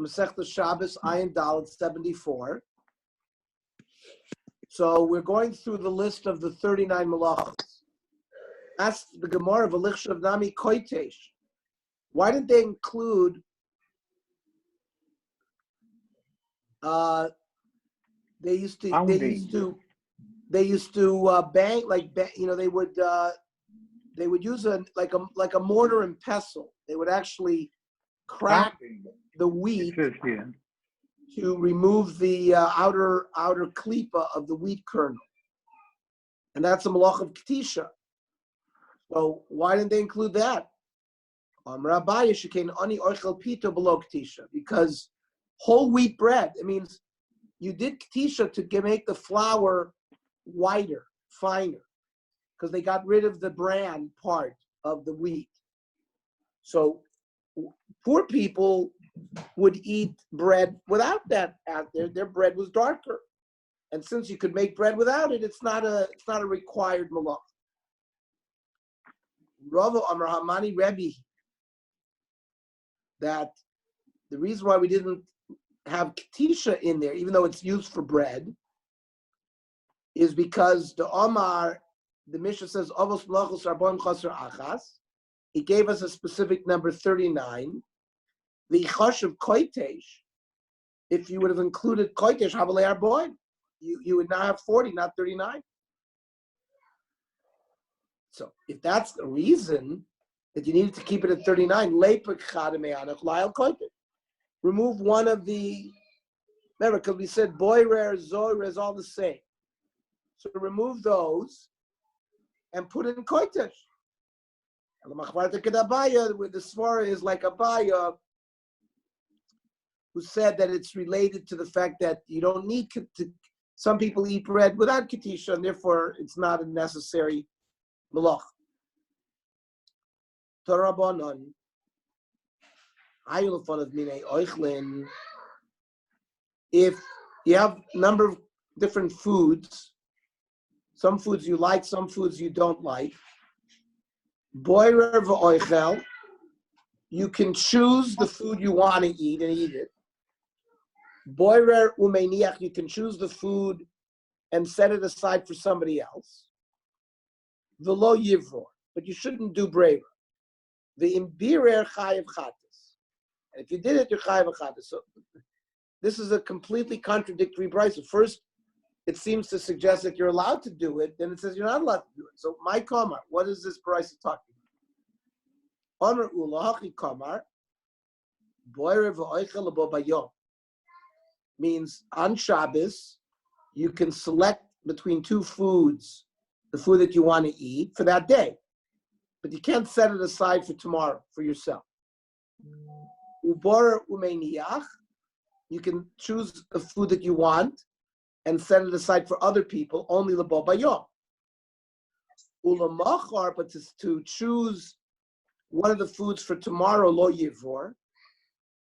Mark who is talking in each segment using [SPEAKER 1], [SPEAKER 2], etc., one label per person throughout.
[SPEAKER 1] Masechta Shabbos, Ayin Dalet 74. So we're going through the list of the 39 malachas. Ask the Gemara of Elichshav Nami Koitesh. Why did they include? They used to bang they would use a mortar and pestle. They would actually crack the wheat to remove the outer klipa of the wheat kernel, and that's a malach of ketisha. So why didn't they include that? Because whole wheat bread, it means you did ketisha to make the flour whiter, finer, because they got rid of the bran part of the wheat. So poor people would eat bread without that out there. Their bread was darker, and since you could make bread without it, it's not a required malach. Rava Amar Hamani Rebbe, that the reason why we didn't have ketisha in there, even though it's used for bread, is because the Mishnah says Avos Malachos Arbon Chaser Achas. He gave us a specific number 39. The Chosh of Koitesh, if you would have included Koitesh, Habalei Arbon, you would now have 40, not 39. So if that's the reason that you needed to keep it at 39, remove one of the, remember, because we said boirer, zoirer is all the same. So remove those and put it in koitesh. And the Abaya, with the svara is like Abaya, who said that it's related to the fact that you don't need to. Some people eat bread without ketisha, and therefore it's not a necessary malach. Torabanon, ayulafon of minei oichlin. If you have a number of different foods, some foods you like, some foods you don't like. Boirer v'oichel, you can choose the food you want to eat and eat it. Boirer umeiniach, you can choose the food and set it aside for somebody else. V'lo yivor, but you shouldn't do braver. The imbirer chayiv chatas. If you did it, you're chayiv chatas. So this is a completely contradictory brisa. First, it seems to suggest that you're allowed to do it. Then it says you're not allowed to do it. So my kamar, what is this brisa talking about? Omer ulahachi kamar, boirer v'oichel lebo bayom. Means on Shabbos, you can select between two foods, the food that you want to eat for that day. But you can't set it aside for tomorrow, for yourself. Ubor umeiniach, you can choose the food that you want and set it aside for other people, only lebo bayom. Ulamachar, but to choose one of the foods for tomorrow, lo yivor,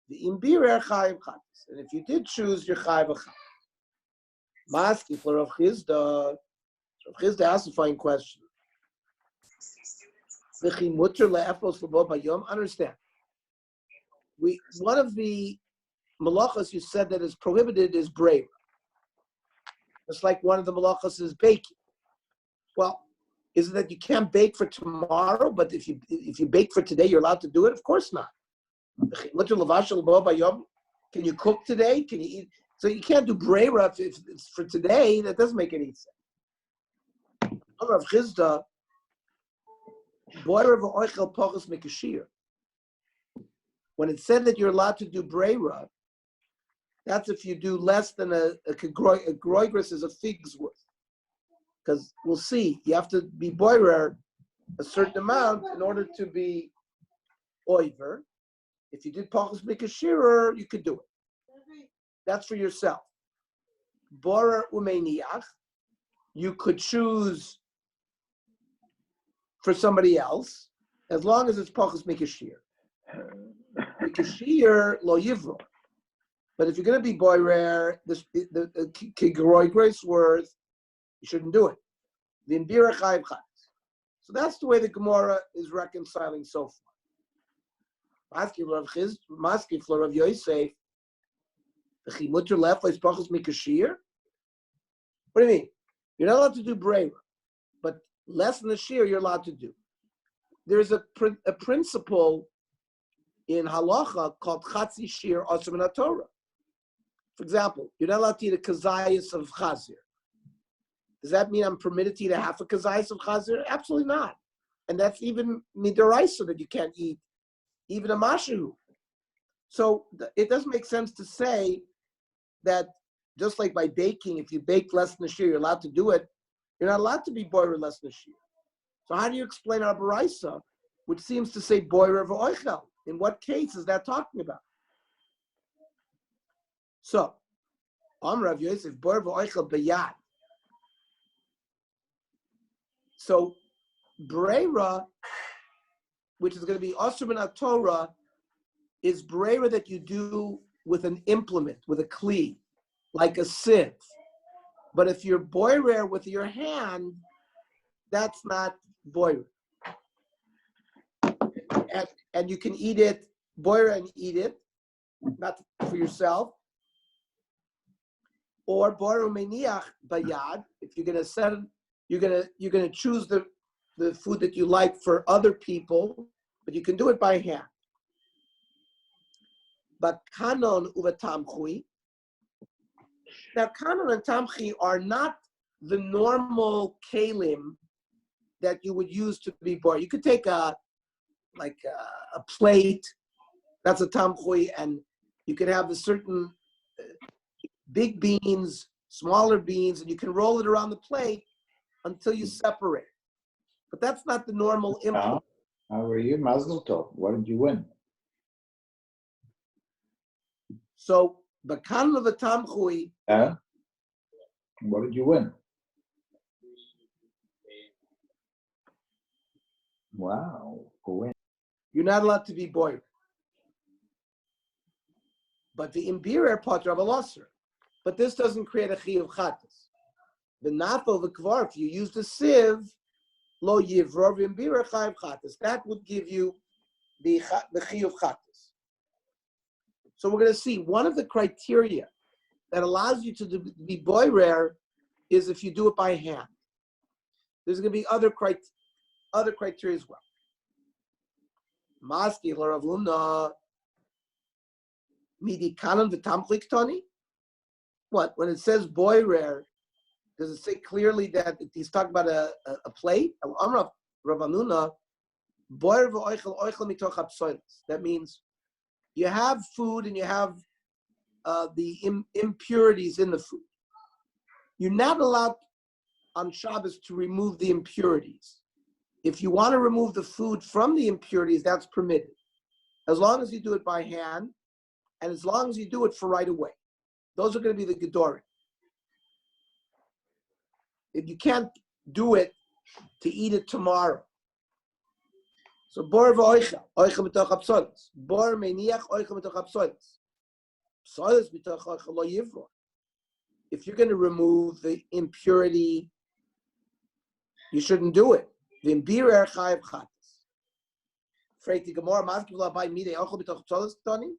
[SPEAKER 1] the imbirer chayiv chatas. And if you did choose your chayiv chatas, maski for Rav Chizda. Rav Chizda asked a fine question. Understand? One of the malachas you said that is prohibited is braver. Just like one of the malachas is baking. Well, is it that you can't bake for tomorrow, but if you bake for today, you're allowed to do it? Of course not. Can you cook today? Can you eat? So you can't do braver if it's for today. That doesn't make any sense. Rav Chizda, when it said that you're allowed to do breira, that's if you do less than a groigris is a fig's worth. Because we'll see, you have to be boirer a certain amount in order to be oiver. If you did pachas mikashira, you could do it. That's for yourself. Borer umeiniach, you could choose for somebody else, as long as it's pachas mikashir. Mikashir lo yivro. But if you're going to be boirer, the kigroi grace worth, you shouldn't do it. The imbira chayiv chatas. So that's the way the Gemara is reconciling so far. Maski for Rav Yosef, the chimuter left is pachos mikashir. What do you mean? You're not allowed to do breira, but less than the shear you're allowed to do. There's a principle in halacha called chatzi shear asur min Torah. For example, you're not allowed to eat a kazayas of chazir. Does that mean I'm permitted to eat a half a kazayas of chazir? Absolutely not. And that's even midaraisa that you can't eat, even a mashu. So it doesn't make sense to say that just like by baking, if you bake less than a shear, you're allowed to do it. You're not allowed to be boirer less than a shear. So how do you explain our baraisa, which seems to say boirer v'oichel? In what case is that talking about? So, Rav Yosef, boirer v'oichel b'yad. So, breira, which is going to be asur min Torah, is breira that you do with an implement, with a kli, like a sieve. But if you're boirer with your hand, that's not boirer. And you can eat it, boirer and eat it, not for yourself. Or boirer meniach bayad, if you're gonna set it, you're gonna choose the food that you like for other people, but you can do it by hand. But kanon uvatamchui. Now kanon and tamchi are not the normal kalim that you would use to be boirer. You could take a plate, that's a tamchui, and you can have a certain big beans, smaller beans, and you can roll it around the plate until you separate. But that's not the normal implement.
[SPEAKER 2] How are you? Mazel tov. What did you win?
[SPEAKER 1] So, bakan of a tamchui.
[SPEAKER 2] What did you win? Wow, go win.
[SPEAKER 1] You're not allowed to be boirer. But the imbirer potter of a losser. But this doesn't create a chiyuv chatas. The nafel v'kvar, if you use the sieve, lo yivror v'imbirer chayiv chatas. That would give you the chiyuv chatas. So we're going to see one of the criteria that allows you to be boirer is if you do it by hand. There's going to be other criteria as well. Maski l'Ravuna midi kanon v'tamchlik toni. What? When it says boirer, does it say clearly that he's talking about a plate? That means you have food and you have the impurities in the food. You're not allowed on Shabbos to remove the impurities. If you want to remove the food from the impurities, that's permitted, as long as you do it by hand and as long as you do it for right away. Those are going to be the gedorim. If you can't do it to eat it tomorrow. So bor v'oichel mitoch hapsolos. Bor meniach oichel mitoch hapsolos. Psolos mitoch oichel lo yivror. If you're going to remove the impurity, you shouldn't do it. V'imbirer chayiv chatas. Freiti Gemara maski v'labai midei oichel mitoch hapsolos toni.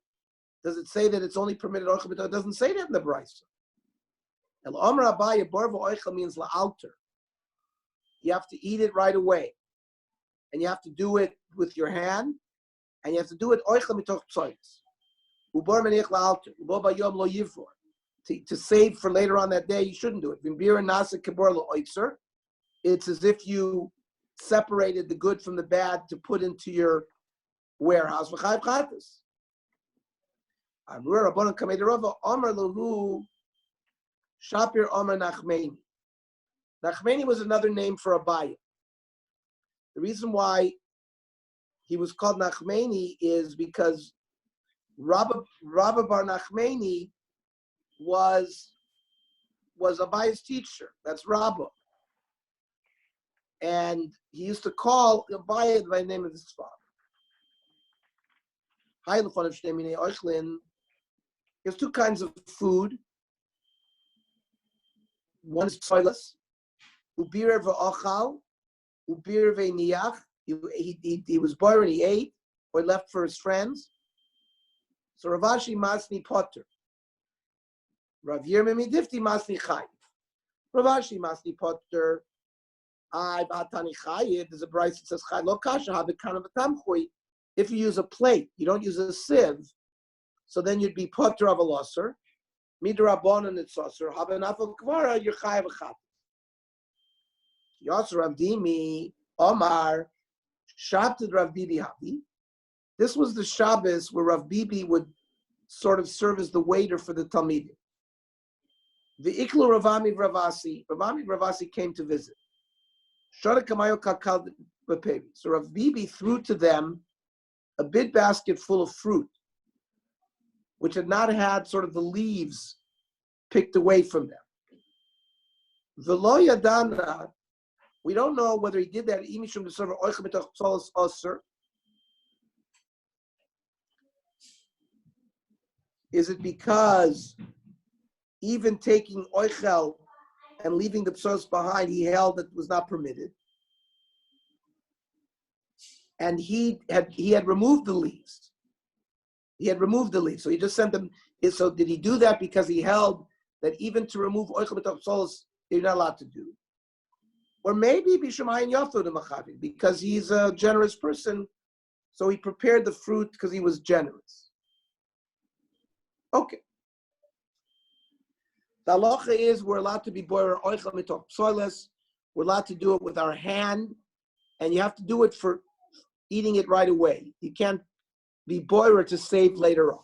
[SPEAKER 1] Does it say that it's only permitted oichel mitoch? It doesn't say that in the brayso. El Omer Abaye bor v'oichel means la'alter. You have to eat it right away. And you have to do it with your hand, and you have to do it oichel mitoch psolos. Ubor meniach la'alter. Ubor bayom lo yivror. To save for later on that day, you shouldn't do it. V'mbira nasa kibor lo oitzer. It's as if you separated the good from the bad to put into your warehouse. V'chayv chatas. Amru Rabbanan kamei derova Omer lahu Shapir Omer Nachmeni. Nachmeni was another name for Abaye. The reason why he was called Nachmeni is because Rabba Bar Nachmeni was Abaye's teacher. That's Rabba. And he used to call Abaye by the name of his father. There's two kinds of food. One is soilus, ubirer v'ochal, ubir ve'niach. He was born and he ate, or left for his friends. So Rav Ashi masni potter. Rav Yirmiyah midifti masni chayiv. Rav Ashi masni potter. I batani chayiv. There's a brayse that says chayiv lo kasha habekana v'tamchui. If you use a plate, you don't use a sieve, so then you'd be potter of a losser. Midrabanan it's losser. Habenafel kvara you're chayiv v'chat. Yosser Rav Dimi Omar Shabbat Rav Bibi Havi. This was the Shabbos where Rav Bibi would sort of serve as the waiter for the Talmidim. The Iklu Ravami Ravasi came to visit. So Rav Bibi threw to them a big basket full of fruit, which had not had sort of the leaves picked away from them. V'lo yadana, we don't know whether he did that. Is it because even taking oichel and leaving the psos behind, he held that was not permitted, and he had removed the leaves. So he just sent them. So did he do that because he held that even to remove oichel b'toch psos you're not allowed to do? Or maybe b'shemayim yafod machavin, because he's a generous person, so he prepared the fruit because he was generous. Okay. The halacha is we're allowed to be boirer oichel mitoch psoiles. We're allowed to do it with our hand, and you have to do it for eating it right away. You can't be boirer to save later on.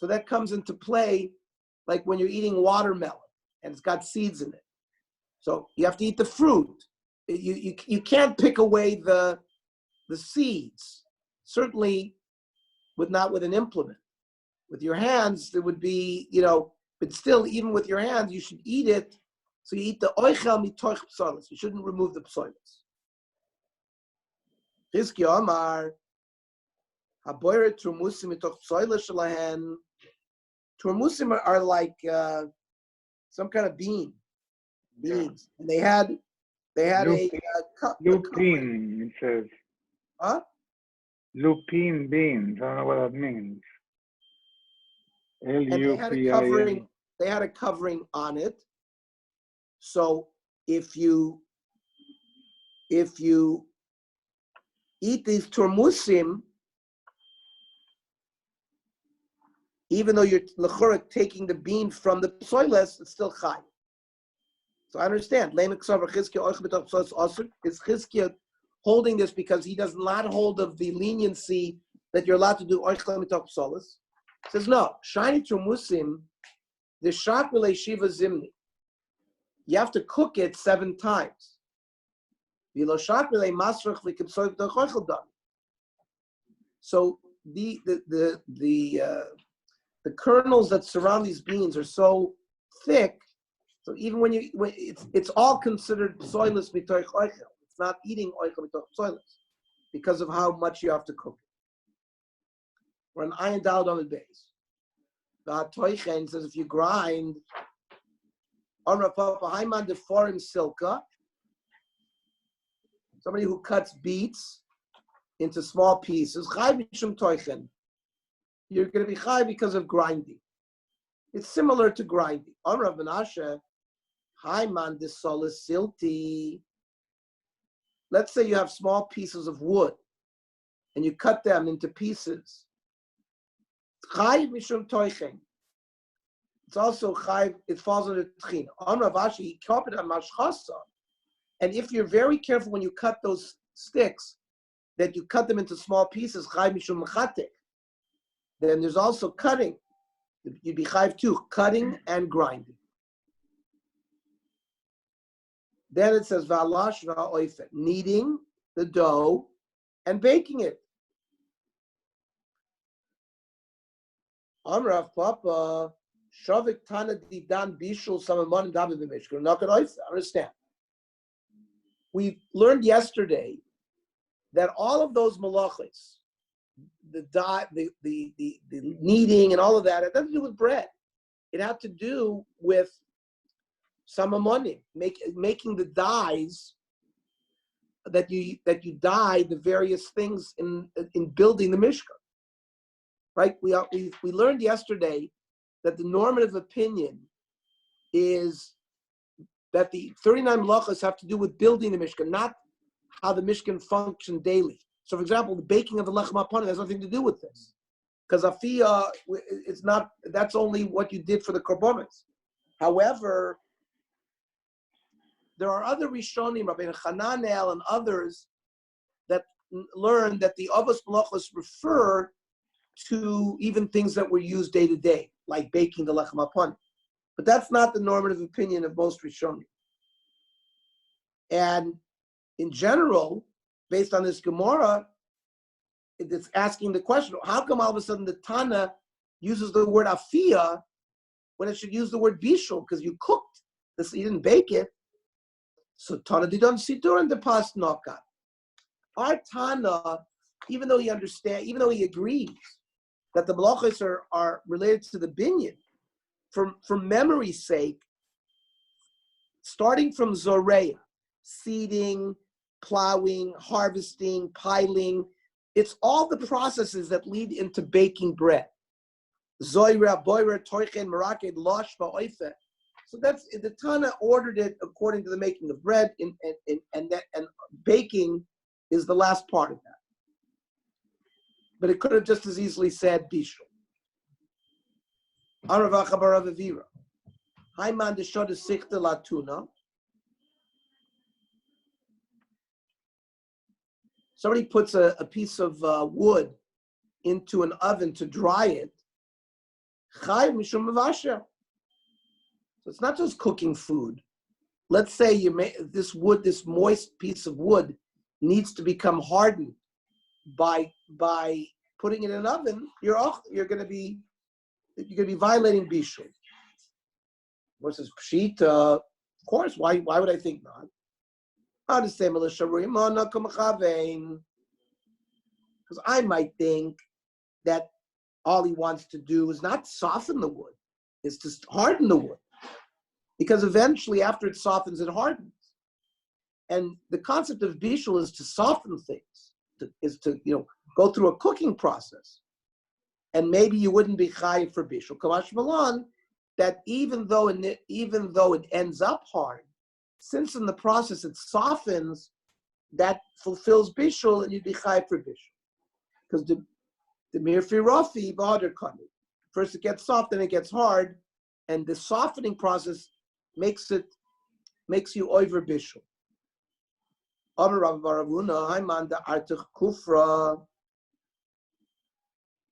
[SPEAKER 1] So that comes into play like when you're eating watermelon and it's got seeds in it. So you have to eat the fruit. You can't pick away the seeds. Certainly not with an implement. With your hands, there would be, but still, even with your hands, you should eat it. So you eat the oichel mitoch psolos. You shouldn't remove the psolos. Chizki Omar, haboyer turmusim mitoch psolos shalahen. Turmusim are like some kind of beans, and they had
[SPEAKER 3] lupine. It says.
[SPEAKER 1] Huh?
[SPEAKER 3] Lupine beans. I don't know what that means.
[SPEAKER 1] And they had a covering on it. So if you eat these turmusim, even though you're l'chora taking the bean from the psoiles, it's still chai. So I understand. Is Chizkiah holding this because he does not hold of the leniency that you're allowed to do oichel mitoch psolos? Says no. Shiny turmusim, the shakmile shiva zimni. You have to cook it 7 times. So the kernels that surround these beans are so thick, so even when it's all considered psoilus mitoch oichel. It's not eating oichel mitoch psoilus because of how much you have to cook it. We're an ayin daled on the base. The Toichen says if you grind silka, somebody who cuts beets into small pieces, you're going to be chai because of grinding. It's similar to grinding. Amrav Menashe, Haiman de solis silti. Let's say you have small pieces of wood and you cut them into pieces. Chai mishum toichen. It's also chai, it falls under tchina. Amrav Ashi, kapit mashchasa. And if you're very careful when you cut those sticks, that you cut them into small pieces, chai mishum mechatek. Then there's also cutting. You'd be chayv too, cutting and grinding. Then it says v'alash v'oifen, kneading the dough and baking it. Amrav Papa shavik tana didan bishul samamonim david b'mishkan. Not gonna understand. We learned yesterday that all of those malachos, the kneading and all of that, it had to do with bread. It had to do with samamonim, making the dyes that you dye the various things in building the Mishkan. Right? We learned yesterday that the normative opinion is that the 39 malachos have to do with building the Mishkan, not how the Mishkan functioned daily. So, for example, the baking of the lechem hapanim has nothing to do with this, because afiyah, it's not. That's only what you did for the korbanos. However, there are other Rishonim, Rabbi Hananel and others, that learn that the avos malachos refer to even things that were used day to day, like baking the lechem hapanim. But that's not the normative opinion of most Rishonim. And in general, based on this Gemara, it's asking the question, how come all of a sudden the Tana uses the word afiyah when it should use the word bishul? Because you cooked this, you didn't bake it. So Tana didon sidur and the past nokat. Our Tana, even though he agrees that the malachos are related to the binyan, for memory's sake, starting from Zoreya, seeding, plowing, harvesting, piling, it's all the processes that lead into baking bread. Zoira, boira, toichen, maraked, losh, va'oife. So that's the Tana ordered it according to the making of bread, and baking is the last part of that. But it could have just as easily said bishul. Aravacha baravavira. Haiman deshoda sichta latuna. Somebody puts a piece of wood into an oven to dry it. Chayv mishum mavasha. So it's not just cooking food. Let's say you make this moist piece of wood needs to become hardened by putting it in an oven. You're going to be violating bishul. Versus pshita, of course. Why would I think not? Because I might think that all he wants to do is not soften the wood, is to harden the wood. Because eventually, after it softens, it hardens. And the concept of bishul is to soften things, is to go through a cooking process. And maybe you wouldn't be chayiv for bishul. Kamash Malan, that even though it ends up hard, since in the process it softens, that fulfills bishul, and you'd be chayiv for bishul. Because the mirfi rafi b'ader kani. First it gets soft, then it gets hard, and the softening process makes you over bishul.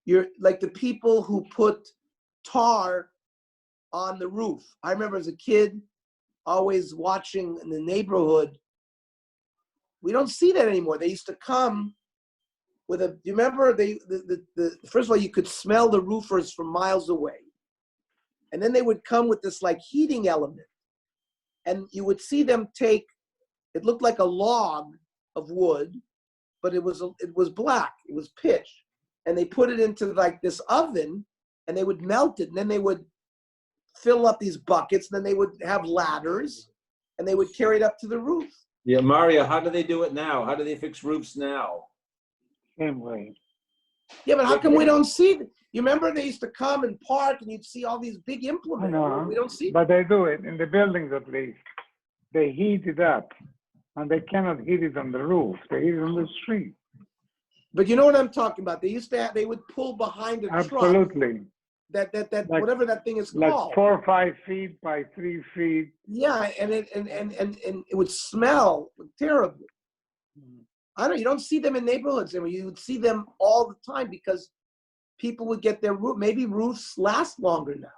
[SPEAKER 1] You're like the people who put tar on the roof. I remember as a kid always watching in the neighborhood. We don't see that anymore. They used to come with a. You remember first of all, you could smell the roofers from miles away, and then they would come with this like heating element, and you would see them take. It looked like a log of wood, but it was black. It was pitch, and they put it into like this oven, and they would melt it, and then they would fill up these buckets, and then they would have ladders, and they would carry it up to the roof.
[SPEAKER 4] Yeah, Mario, how do they do it now? How do they fix roofs now?
[SPEAKER 3] Same way.
[SPEAKER 1] Yeah, but how come we don't see it? You remember they used to come and park, and you'd see all these big implements.
[SPEAKER 3] I know,
[SPEAKER 1] we don't see
[SPEAKER 3] but they do it in the buildings at least. They heat it up, and they cannot heat it on the roof. They heat it on the street.
[SPEAKER 1] But you know what I'm talking about? They used to they would pull behind a truck.
[SPEAKER 3] Absolutely.
[SPEAKER 1] That
[SPEAKER 3] Like,
[SPEAKER 1] whatever that thing is
[SPEAKER 3] like
[SPEAKER 1] called.
[SPEAKER 3] 4 or 5 feet by 3 feet.
[SPEAKER 1] Yeah, and it would smell terribly. You don't see them in neighborhoods anymore. You would see them all the time because people would get their roof. Maybe roofs last longer now.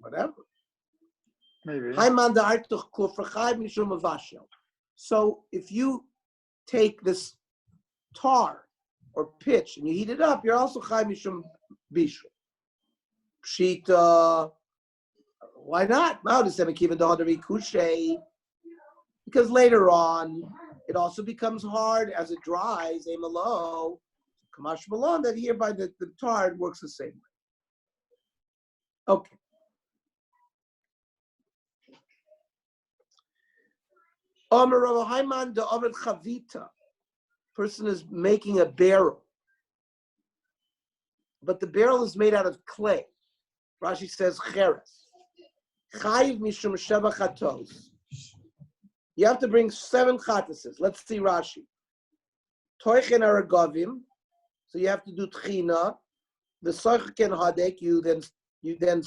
[SPEAKER 1] Whatever.
[SPEAKER 3] Maybe.
[SPEAKER 1] So if you take this tar or pitch and you heat it up, you're also chai mishum bishul. Pshita, why not? Because later on, it also becomes hard as it dries. Amalo, kamash malon, that hereby the tar works the same way. Okay. Omer Rav Haiman de Ovid Chavita. Person is making a barrel, but the barrel is made out of clay. Rashi says cheres. Chayiv mishum sheva chatos. You have to bring 7 chatases. Let's see Rashi. Toichen aragavim. So you have to do tchina. The soichen hadek. You then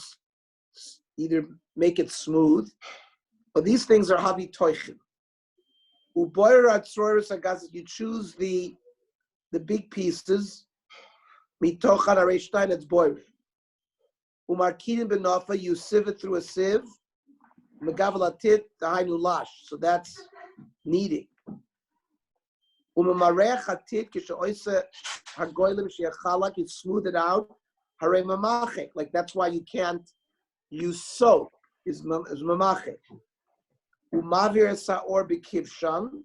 [SPEAKER 1] either make it smooth, or these things are havi toichen. Uboyer atzroirus agazes. You choose the big pieces. Mitochan areishtain. It's boirer. Umarkidim benofa. You sieve it through a sieve. Megavalatit dahainu lash. So that's kneading. Umamareach hatit kishaoisa hagoylim sheachalak. You smooth it out. Hare mamachek. Like that's why you can't use soap. Is mamachek. Umavir saor b'kivshan.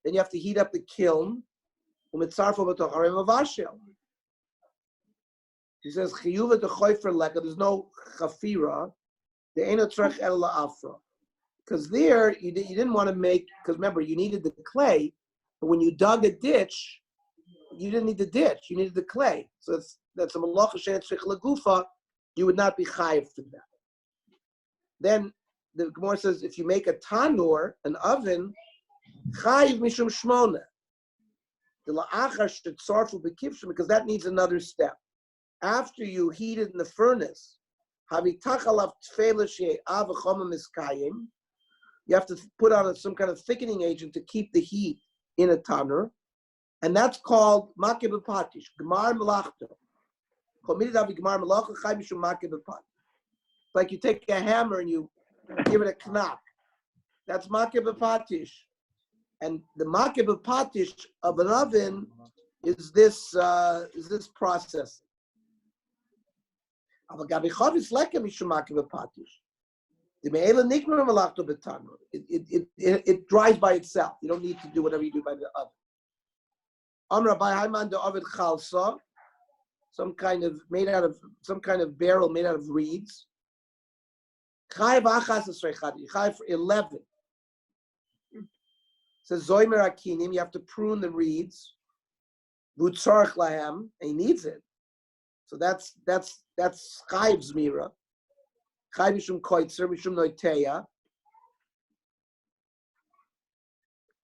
[SPEAKER 1] Then you have to heat up the kiln. Umitzarfo b'toch hare mavashel. He says chiyuva dechoifer leka. There's no chafira. The eno tzarech el la'afra. Because there you didn't want to make. Because remember you needed the clay. But when you dug a ditch, you didn't need the ditch. You needed the clay. So that's a malacha she'et tzrich lagufa. You would not be chayiv for that. Then the Gemara says if you make a tanur, an oven, chayiv mishum shmona. The la'achar shetzarfu b'kivshim, because that needs another step. After you heat it in the furnace, you have to put on some kind of thickening agent to keep the heat in a tanur, and that's called makeh b'patish, gemar melachto. Like you take a hammer and you give it a knack. That's makeh b'patish, and the makeh b'patish of an oven is this process. It dries by itself. You don't need to do whatever you do by the oven. Some kind of barrel made out of reeds. 11. Says Zoymer Akinim, you have to prune the reeds. Vutzarch lahem, and he needs it. So that's Chayiv Zmira. Chayiv Mishum Koitzer, Mishum Noiteya.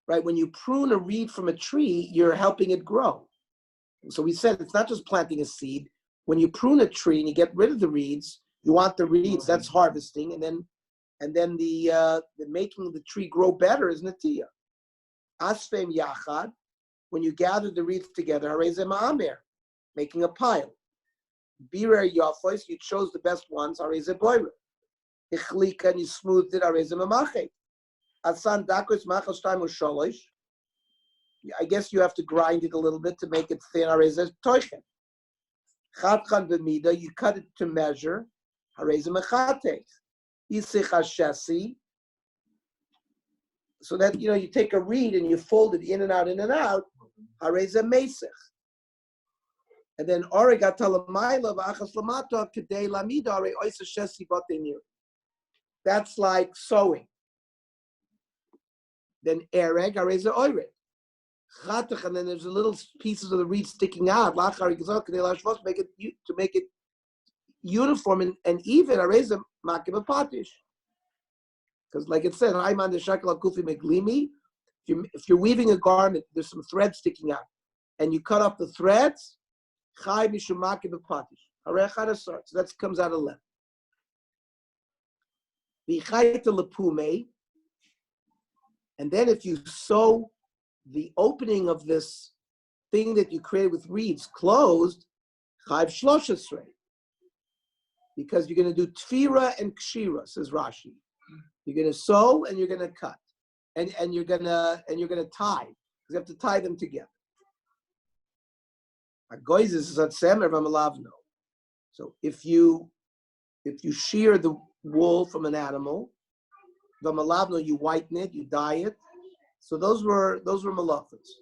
[SPEAKER 1] Right, when you prune a reed from a tree, you're helping it grow. So we said it's not just planting a seed. When you prune a tree and you get rid of the reeds, you want the reeds. That's harvesting, and then the making the tree grow better is Natiya. Asfem Yachad. When you gather the reeds together, Hareze Ma'amer, making a pile. Birer Yafos, you chose the best ones, Hareze Boirer. Ichlika, and you smoothed it, Hareze Mamachet. Asan Dakos Machos Time Sholosh. I guess you have to grind it a little bit to make it thin, Hareze Toichen. Chatchan B'mida, you cut it to measure, Hareze Mechatech. Isich Hashesi. So that, you take a reed and you fold it in and out, Hareze Mesech. And then that's like sewing. Then ereg hareze oireg. And then there's a little pieces of the reed sticking out. To make it uniform and even. Hareze makeh b'patish. Because like it said, if you're weaving a garment, there's some thread sticking out, and you cut off the threads. So that comes out of left. And then if you sew the opening of this thing that you created with reeds closed, because you're going to do tfira and kshira, says Rashi. You're going to sew and you're going to cut, and you're going to tie, because you have to tie them together. So if you shear the wool from an animal, you whiten it, you dye it. So those were malachas.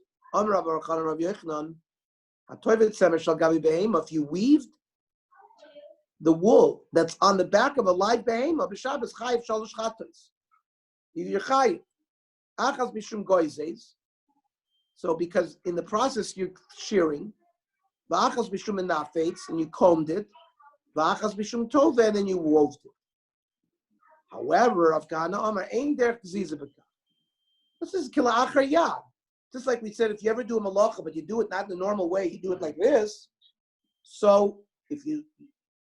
[SPEAKER 1] If you weaved the wool that's on the back of a live behemah, you're chayiv. Achas mishum goizes. So because in the process you're shearing, v'achas mishum enafetz, and you combed it, v'achas mishum tove, and then you wove it. However, of Kahana Amar ain't there gziza b'kach. This is kila achar yad. Just like we said, if you ever do a malacha, but you do it not the normal way, you do it like this. So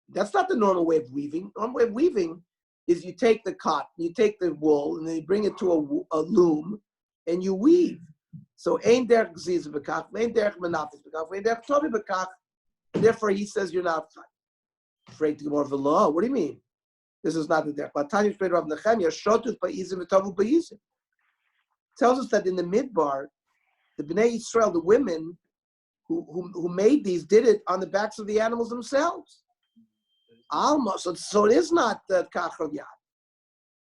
[SPEAKER 1] that's not the normal way of weaving. The normal way of weaving is you take the cotton, you take the wool, and then you bring it to a loom, and you weave. So ain't derech gziza b'kach, ain't derech menafes b'kach, ain't derech tobi b'kach. Therefore, he says you're not afraid to go more of the law. What do you mean? This is not the derech. Latanya Shpei Rav Nechemia shotut ba'izim v'tovu ba'izim. Tells us that in the midbar, the Bnei Yisrael, the women who made these, did it on the backs of the animals themselves. Alma, so it is not the kachal yad.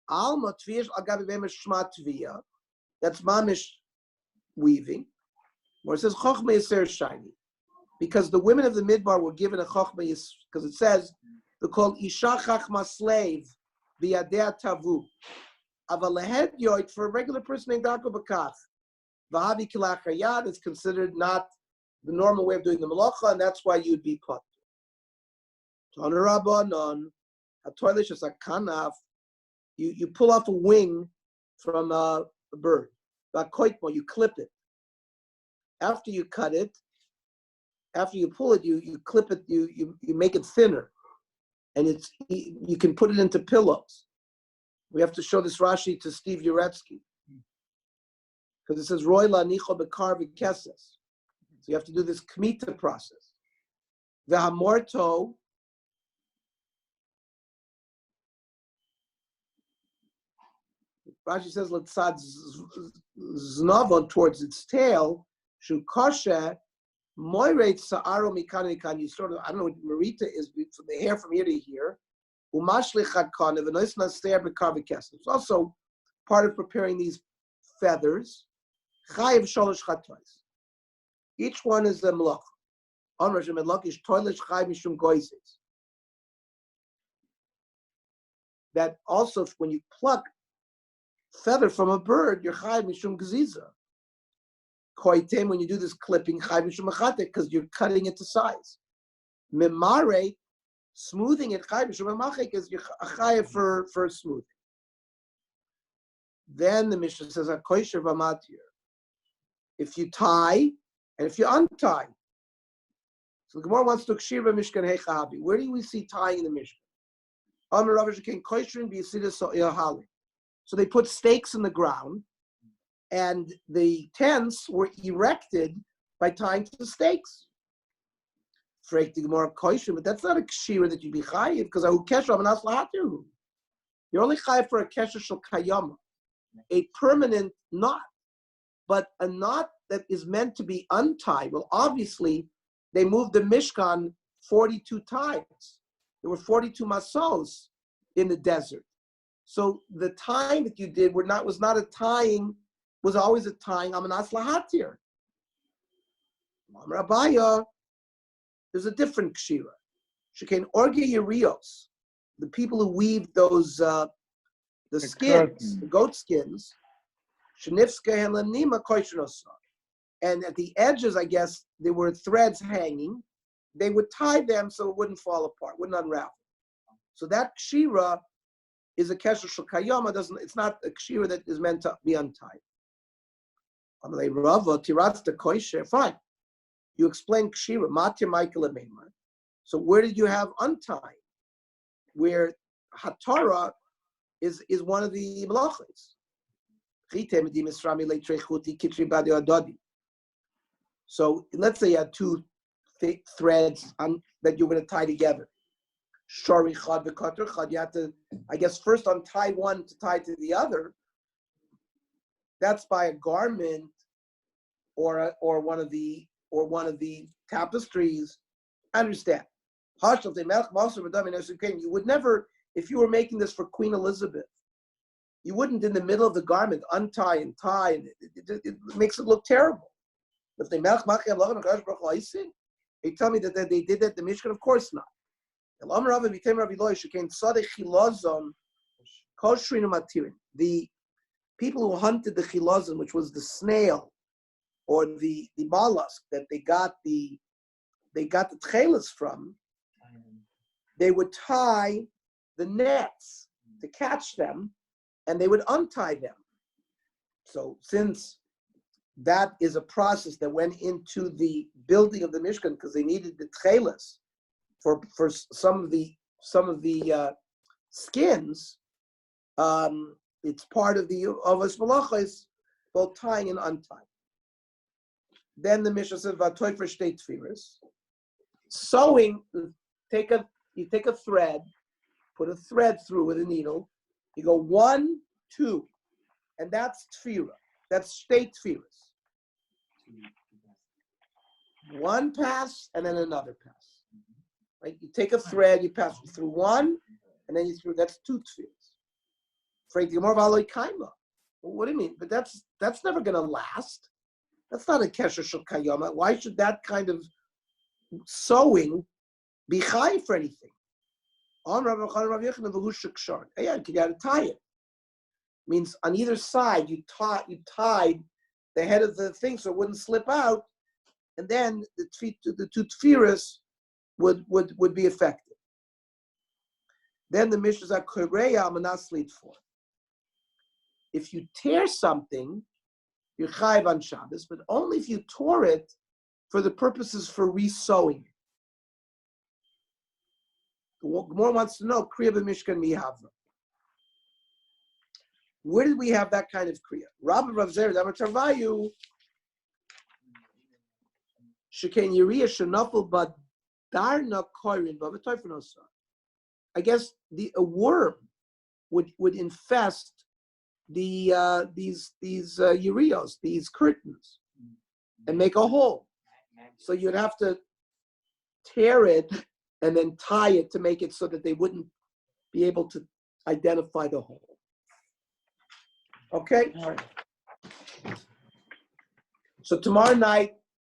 [SPEAKER 1] Alma tviyash agavi bemesh shma tviya. That's mamish weaving. Where it says chochma yiser shiny, because the women of the midbar were given a chochma yis, because it says they're called isha chachma slave biyadea tavu. Aval lehed yoit, for a regular person named Darko Bakach. Vahavi kilach hayad is considered not the normal way of doing the malacha, and that's why you'd be put. You pull off a wing from a bird. You clip it. After you cut it, after you pull it, you clip it, you make it thinner. And you can put it into pillows. We have to show this Rashi to Steve Uretsky. Because it says, Roy la nicho bekar v'keses. So you have to do this kmita process. V'hamorto, Rashi says, letzad znavon, towards its tail, shu kosher, moireit sa'aro mikan mikan. You sort of, I don't know what marita is, from the hair from here to here. Umashlich hadkan, v'nois naster bekar v'keses. It's also part of preparing these feathers. Chayiv sholosh chatois. Each one is a melach. Amar shemelach is toilish chayiv mishum goizes. That also, when you pluck feather from a bird, you're chayiv mishum geziza. Koitem, when you do this clipping, chayiv mishum achatek, because you're cutting it to size. Memare, smoothing it, chayiv mishum amachek, is you're chayiv for smoothing. Then the Mishnah says, "Hakoisher v'matir." If you tie and if you untie. So the Gemara wants to kshir b'mishkan hechavi. Where do we see tying in the Mishnah? So they put stakes in the ground, and the tents were erected by tying to the stakes. Freik the Gemara kosher, but that's not a kshira that you'd be chayiv, because ahu kesher amanas lahatiru. You're only chayiv for a kesher shel kayama, a permanent knot. But a knot that is meant to be untied, well, obviously, they moved the Mishkan 42 times. There were 42 masos in the desert. So the tying that you did was not a tying, was always a tying. Amanas lahatir. Rabaya, there's a different kshira. Shekain orge yerios, the people who weave those the skins, the goat skins. And at the edges, I guess, there were threads hanging. They would tie them so it wouldn't fall apart, wouldn't unravel. So that kshira is a kesher shel kayama. It's not a kshira that is meant to be untied. Fine. You explain kshira. Matir Michael Meimar. So where did you have untying? Where hatara is one of the malachos. So let's say you had two thick threads that you're going to tie together. You have to, I guess, first untie one to tie to the other. That's by a garment or one of the tapestries. I understand. You would never, if you were making this for Queen Elizabeth, you wouldn't in the middle of the garment untie and tie, and it makes it look terrible. If they tell me that they did that, the Mishkan, of course not. The people who hunted the chilazim, which was the snail or the mollusk that they got the tchelas from, they would tie the nets to catch them, and they would untie them. So since that is a process that went into the building of the Mishkan because they needed the tchelas for some of the skins, it's part of the avos malachos, both tying and untying. Then the Mishnah says vatoy for shtei tfiras. Sewing, you take a thread, put a thread through with a needle. You go 1, 2, and that's tfira. That's shtei tfiras. One pass and then another pass. Right? You take a thread, you pass through one, and then you through. That's 2 tfiras. What do you mean? But that's never going to last. That's not a kesher shel kayama. Why should that kind of sewing be chai for anything? Yeah, you got to tie it. Means on either side you tied the head of the thing so it wouldn't slip out, and then the 2 tfiras would be effective. Then the Mishnah says, if you tear something, you're chayiv on Shabbos, but only if you tore it for the purposes for resewing. The Gemara wants to know, kriya b'mishkan mihavra. Where did we have that kind of kriya? Rabbi Rav Zer, Damar Tarvayu, Sheken Yiriya Shenafel Badarna Koirin Bavatoifanosa. I guess a worm would infest these yirios, these curtains, and make a hole. So you'd have to tear it and then tie it to make it so that they wouldn't be able to identify the hole. Okay? So tomorrow night,